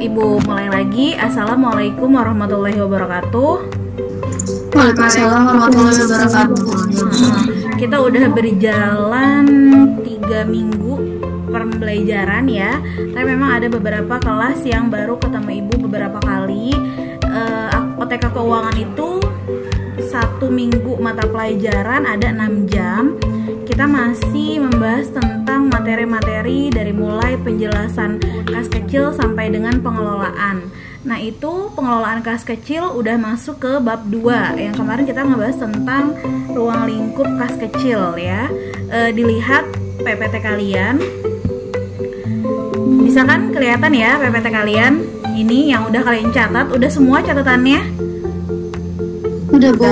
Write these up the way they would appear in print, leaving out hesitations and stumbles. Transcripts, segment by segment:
Ibu mulai lagi. Assalamualaikum warahmatullahi wabarakatuh. Waalaikumsalam warahmatullahi wabarakatuh. Kita udah berjalan 3 minggu pembelajaran ya. Tapi memang ada beberapa kelas yang baru ketemu Ibu beberapa kali. OTK keuangan itu 1 minggu mata pelajaran ada 6 jam. Kita masih membahas tentang materi-materi dari mulai penjelasan kas kecil sampai dengan pengelolaan. Nah, itu pengelolaan kas kecil udah masuk ke bab 2. Yang kemarin kita ngebahas tentang ruang lingkup kas kecil ya. Dilihat PPT kalian. Bisa kan kelihatan ya PPT kalian? Ini yang udah kalian catat, udah semua catatannya? Udah, Bu.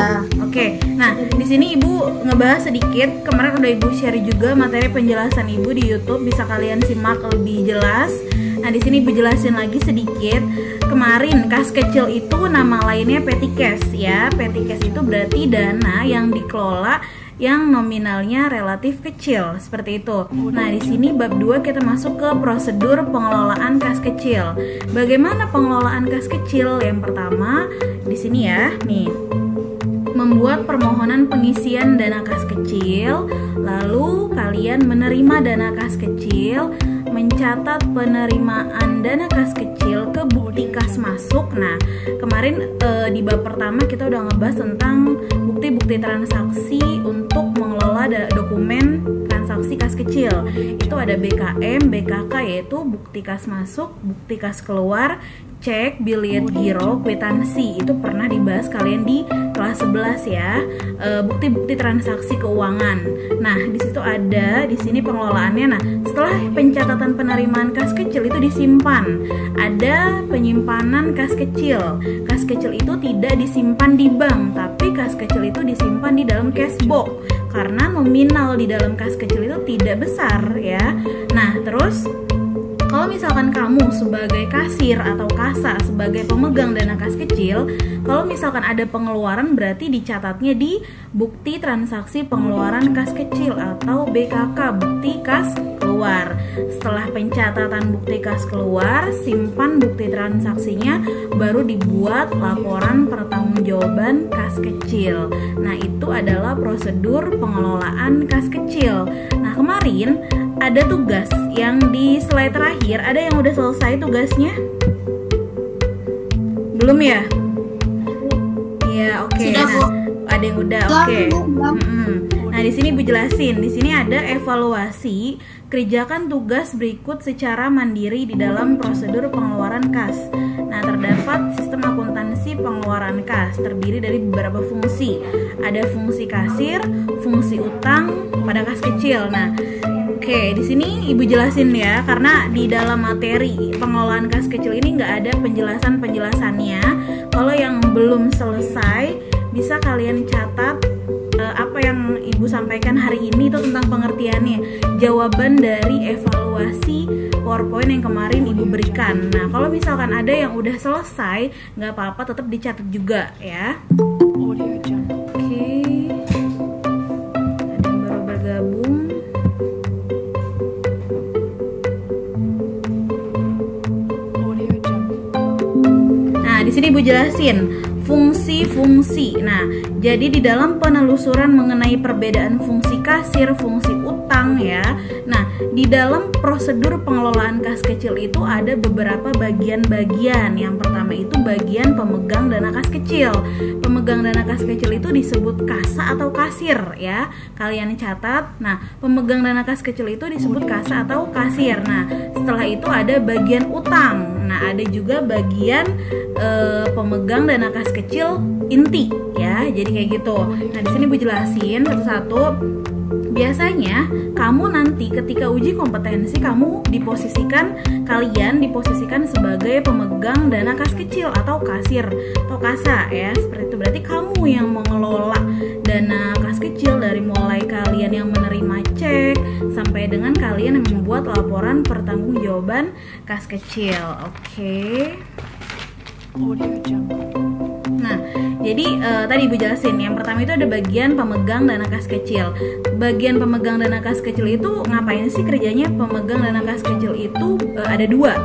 Oke. Nah, di sini Ibu ngebahas sedikit. Kemarin udah Ibu share juga materi penjelasan Ibu di YouTube, bisa kalian simak lebih jelas. Nah, di sini Ibu jelasin lagi sedikit. Kemarin kas kecil itu nama lainnya petty cash ya. Petty cash itu berarti dana yang dikelola yang nominalnya relatif kecil, seperti itu. Nah, di sini bab 2 kita masuk ke prosedur pengelolaan kas kecil. Bagaimana pengelolaan kas kecil? Yang pertama, di sini ya, nih. Membuat permohonan pengisian dana kas kecil, lalu kalian menerima dana kas kecil, mencatat penerimaan dana kas kecil ke bukti kas masuk. Nah, kemarin di bab pertama kita udah ngebahas tentang bukti-bukti transaksi untuk mengelola dokumen transaksi kas kecil. Itu ada BKM, BKK yaitu bukti kas masuk, bukti kas keluar, cek, biliet giro, kwitansi. Itu pernah dibahas kalian di kelas 11 ya. Bukti-bukti transaksi keuangan. Nah, di situ ada di sini pengelolaannya. Nah, setelah pencatatan penerimaan kas kecil itu disimpan. Ada penyimpanan kas kecil. Kas kecil itu tidak disimpan di bank, tapi kas kecil itu disimpan di dalam cashbox karena nominal di dalam kas kecil itu tidak besar ya. Nah, terus kalau misalkan kamu sebagai kasir atau kasa sebagai pemegang dana kas kecil, kalau misalkan ada pengeluaran berarti dicatatnya di bukti transaksi pengeluaran kas kecil atau BKK, bukti kas keluar. Setelah pencatatan bukti kas keluar, simpan bukti transaksinya, baru dibuat laporan pertanggungjawaban kas kecil. Nah, itu adalah prosedur pengelolaan kas kecil. Nah, kemarin ada tugas yang di slide terakhir, ada yang udah selesai tugasnya? Belum ya? Iya, oke. Sudah, Bu. Nah, ada yang udah, oke. Nah, di sini Bu jelasin, di sini ada evaluasi, kerjakan tugas berikut secara mandiri di dalam prosedur pengeluaran kas. Nah, terdapat sistem akuntansi pengeluaran kas terdiri dari beberapa fungsi. Ada fungsi kasir, fungsi utang pada kas kecil. Nah, oke, di sini Ibu jelasin ya, karena di dalam materi pengelolaan kas kecil ini nggak ada penjelasannya. Kalau yang belum selesai, bisa kalian catat apa yang Ibu sampaikan hari ini itu tentang pengertiannya. Jawaban dari evaluasi PowerPoint yang kemarin Ibu berikan. Nah, kalau misalkan ada yang udah selesai, nggak apa-apa, tetap dicatat juga ya. Oke. Ada yang baru bergabung. Nah, di sini Ibu jelasin fungsi-fungsi. Nah, jadi di dalam penelusuran mengenai perbedaan fungsi kasir, fungsi utang ya. Nah, di dalam prosedur pengelolaan kas kecil itu ada beberapa bagian-bagian. Yang pertama itu bagian pemegang dana kas kecil. Pemegang dana kas kecil itu disebut kasa atau kasir ya. Kalian catat. Nah, pemegang dana kas kecil itu disebut kasa atau kasir. Nah, setelah itu ada bagian utang. Nah, ada juga bagian pemegang dana kas kecil inti ya. Jadi kayak gitu. Nah, di sini Bu jelasin satu-satu. Biasanya kamu nanti ketika uji kompetensi kalian diposisikan sebagai pemegang dana kas kecil atau kasir atau kasa ya. Seperti itu, berarti kamu yang mengelola dana kas kecil dari mulai kalian yang menerima cek sampai dengan kalian yang membuat laporan pertanggungjawaban kas kecil. Oke. Nah, jadi tadi Ibu jelasin, yang pertama itu ada bagian pemegang dana kas kecil. Bagian pemegang dana kas kecil itu ngapain sih kerjanya? Pemegang dana kas kecil itu ada dua,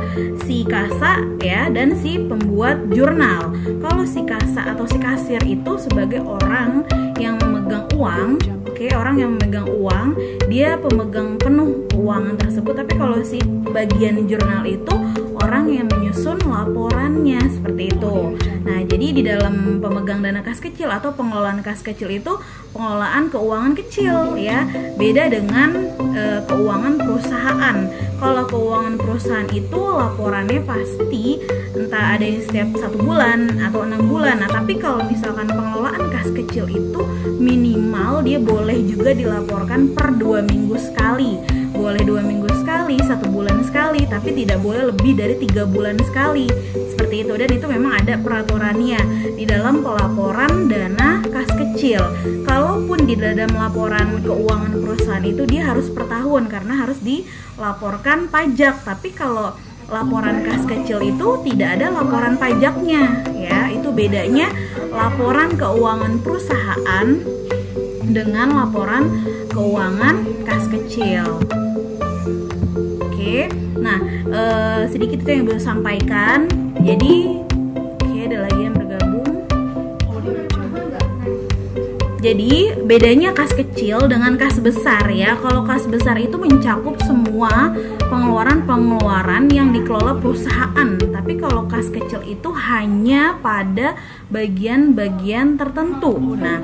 si kasa ya dan si pembuat jurnal. Kalau si kasa atau si kasir itu sebagai orang yang memegang uang, orang yang memegang uang, dia pemegang penuh keuangan tersebut. Tapi kalau si bagian jurnal itu orang yang menyusun laporannya, seperti itu. Nah, jadi di dalam pemegang dana kas kecil atau pengelolaan kas kecil itu pengelolaan keuangan kecil ya, beda dengan keuangan perusahaan. Kalau keuangan perusahaan itu laporannya pasti entah ada yang setiap 1 bulan atau 6 bulan. Nah, tapi kalau misalkan pengelolaan kas kecil itu minimal dia boleh juga dilaporkan per 2 minggu sekali. Boleh 2 minggu sekali, 1 bulan sekali, tapi tidak boleh lebih dari 3 bulan sekali. Seperti itu, dan itu memang ada peraturannya di dalam pelaporan dana kas kecil. Kalaupun di dalam laporan keuangan perusahaan itu dia harus per tahun karena harus dilaporkan pajak. Tapi kalau laporan kas kecil itu tidak ada laporan pajaknya ya. Itu bedanya laporan keuangan perusahaan dengan laporan keuangan kas kecil. Oke, nah sedikit itu yang Ibu sampaikan. Jadi ada lagi yang bergabung. Jadi bedanya kas kecil dengan kas besar ya. Kalau kas besar itu mencakup semua pengeluaran-pengeluaran yang dikelola perusahaan. Tapi kalau kas kecil itu hanya pada bagian-bagian tertentu. Nah,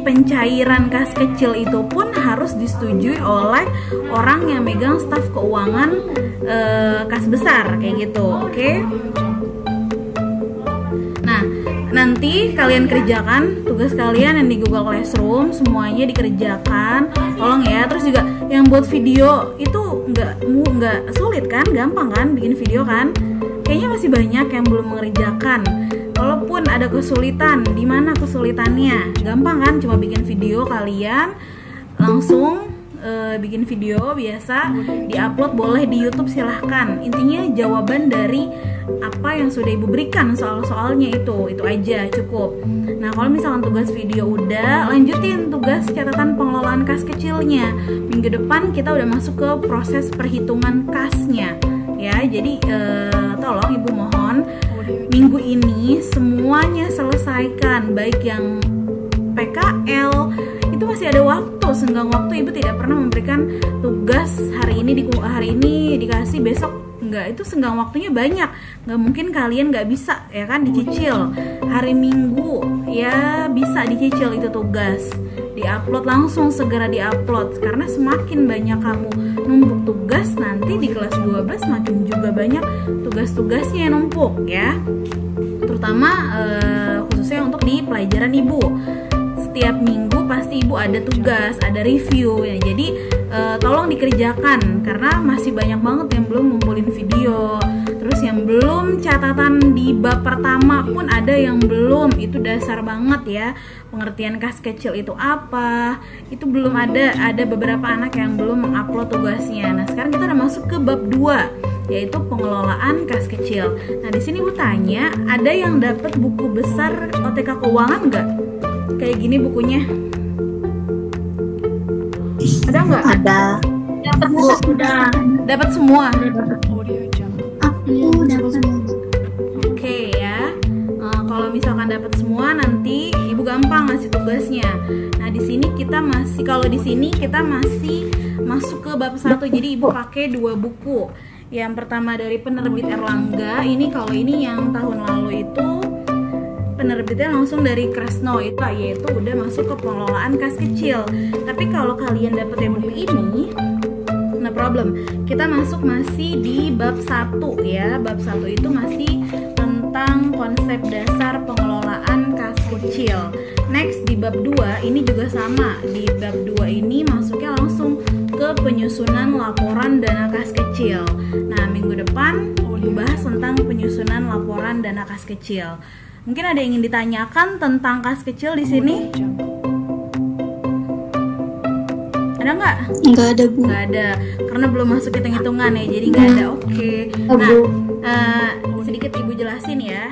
pencairan kas kecil itu pun harus disetujui oleh orang yang megang staf keuangan kas besar kayak gitu, oke? Nah, nanti kalian kerjakan tugas kalian yang di Google Classroom, semuanya dikerjakan, tolong ya. Terus juga yang buat video itu nggak sulit kan, gampang kan bikin video kan? Kayaknya masih banyak yang belum mengerjakan. Kalaupun ada kesulitan, di mana kesulitannya? Gampang kan, cuma bikin video, kalian langsung bikin video biasa, diupload, boleh di YouTube silahkan. Intinya jawaban dari apa yang sudah Ibu berikan soal-soalnya itu aja cukup. Nah, kalau misalkan tugas video udah, lanjutin tugas catatan pengelolaan kas kecilnya. Minggu depan kita udah masuk ke proses perhitungan kasnya ya. Jadi tolong Ibu mohon minggu ini semuanya selesaikan, baik yang PKL itu masih ada waktu, senggang waktu. Ibu tidak pernah memberikan tugas hari ini dikasih, besok enggak. Itu senggang waktunya banyak, nggak mungkin kalian nggak bisa ya kan dicicil. Hari Minggu ya bisa dicicil itu tugas, diupload langsung, segera diupload. Karena semakin banyak kamu numpuk tugas, nanti di kelas 12 makin juga banyak tugas-tugasnya yang numpuk ya. Terutama khususnya untuk di pelajaran Ibu. Setiap minggu pasti Ibu ada tugas, ada review ya. Jadi tolong dikerjakan karena masih banyak banget yang belum ngumpulin video. Terus yang belum catatan di bab pertama pun ada yang belum. Itu dasar banget ya. Pengertian kas kecil itu apa? Itu belum ada beberapa anak yang belum mengupload tugasnya. Nah, sekarang kita udah masuk ke bab 2, yaitu pengelolaan kas kecil. Nah, di sini Ibu tanya, ada yang dapat buku besar OTK keuangan nggak? Kayak gini bukunya. Ada nggak? Ada. Dapat Bu. Dapat semua. Aku dapat semua. Oke ya. Kalau misalkan dapat semua, nanti Ibu gampang ngasih tugasnya. Nah, di sini kita masih masuk ke bab 1. Jadi Ibu pakai 2 buku. Yang pertama dari penerbit Erlangga. Kalau ini yang tahun lalu itu penerbitnya langsung dari Kresno, yaitu udah masuk ke pengelolaan kas kecil. Tapi kalau kalian dapet yang buku ini, no problem. Kita masih di bab 1 ya. Bab 1 itu masih tentang konsep dasar pengelolaan kas kecil. Next di bab 2 ini juga sama. Di bab 2 ini masuknya langsung ke penyusunan laporan dana kas kecil. Nah, minggu depan Ibu bahas tentang penyusunan laporan dana kas kecil. Mungkin ada yang ingin ditanyakan tentang kas kecil di sini? Ada nggak? Nggak ada, Bu. Nggak ada, karena belum masuk hitung-hitungan ya, jadi nggak ada. Oke. Nah, sedikit Ibu jelasin ya.